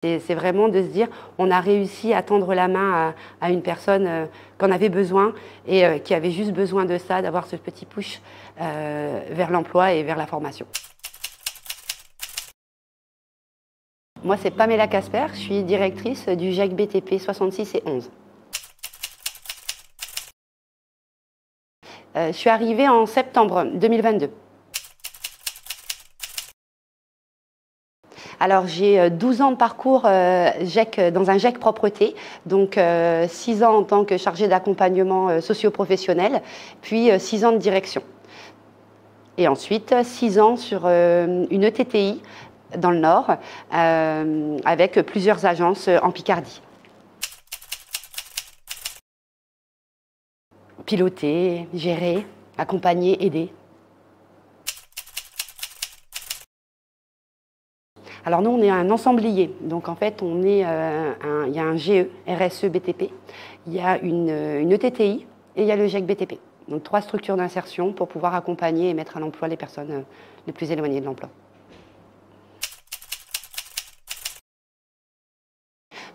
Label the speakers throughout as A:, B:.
A: C'est vraiment de se dire, on a réussi à tendre la main à une personne qui en avait besoin et qui avait juste besoin de ça, d'avoir ce petit push vers l'emploi et vers la formation. Moi, c'est Pamela Casper, je suis directrice du GEC BTP 66 et 11. Je suis arrivée en septembre 2022. Alors j'ai 12 ans de parcours dans un GEC propreté, donc 6 ans en tant que chargée d'accompagnement socio-professionnel, puis 6 ans de direction. Et ensuite 6 ans sur une ETTI dans le Nord, avec plusieurs agences en Picardie. Piloter, gérer, accompagner, aider. Alors nous, on est un ensemblier, donc en fait, il y a un GE, RSE BTP, il y a une ETTI et il y a le GEC BTP. Donc 3 structures d'insertion pour pouvoir accompagner et mettre à l'emploi les personnes les plus éloignées de l'emploi.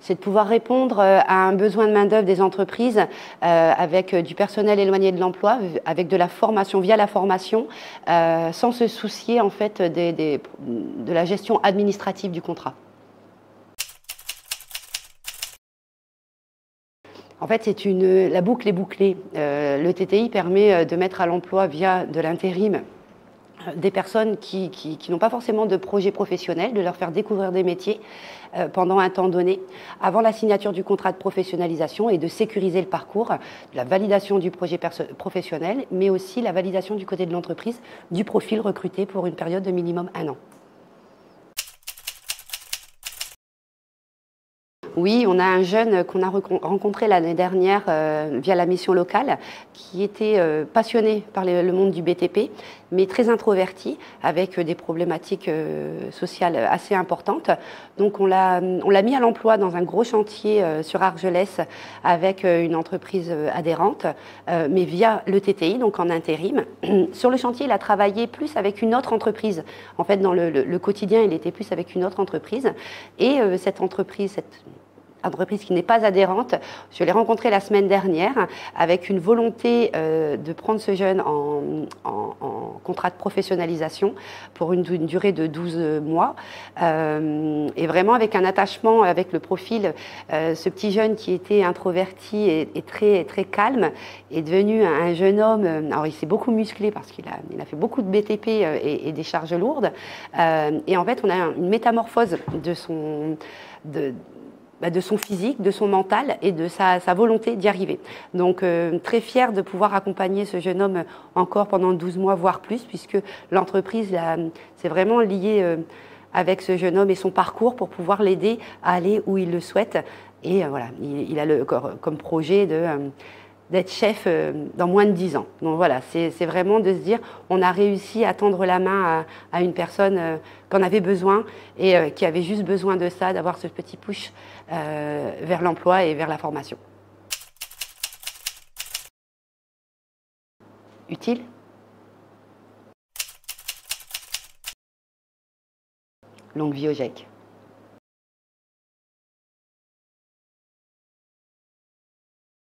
A: C'est de pouvoir répondre à un besoin de main-d'œuvre des entreprises avec du personnel éloigné de l'emploi, avec de la formation, via la formation, sans se soucier en fait de la gestion administrative du contrat. En fait, la boucle est bouclée. Le TTI permet de mettre à l'emploi via de l'intérim des personnes qui n'ont pas forcément de projet professionnel, de leur faire découvrir des métiers pendant un temps donné, avant la signature du contrat de professionnalisation et de sécuriser le parcours, la validation du projet professionnel, mais aussi la validation du côté de l'entreprise du profil recruté pour une période de minimum 1 an. Oui, on a un jeune qu'on a rencontré l'année dernière via la mission locale, qui était passionné par le monde du BTP, mais très introverti, avec des problématiques sociales assez importantes. Donc on l'a mis à l'emploi dans un gros chantier sur Argelès avec une entreprise adhérente, mais via le TTI, donc en intérim. Sur le chantier, il a travaillé plus avec une autre entreprise. En fait, dans le quotidien, il était plus avec une autre entreprise. Et cette entreprise qui n'est pas adhérente, je l'ai rencontrée la semaine dernière avec une volonté de prendre ce jeune en contrat de professionnalisation pour une durée de 12 mois et vraiment avec un attachement avec le profil. Ce petit jeune qui était introverti et très, très calme est devenu un jeune homme. Alors il s'est beaucoup musclé parce qu'il a fait beaucoup de BTP et des charges lourdes et en fait on a une métamorphose de son physique, de son mental et de sa volonté d'y arriver. Donc très fière de pouvoir accompagner ce jeune homme encore pendant 12 mois, voire plus, puisque l'entreprise s'est vraiment liée avec ce jeune homme et son parcours pour pouvoir l'aider à aller où il le souhaite. Et voilà, il a comme projet d'être chef dans moins de 10 ans. Donc voilà, c'est vraiment de se dire, on a réussi à tendre la main à une personne qui en avait besoin et qui avait juste besoin de ça, d'avoir ce petit push vers l'emploi et vers la formation. Utile ? Longue vie au GEC.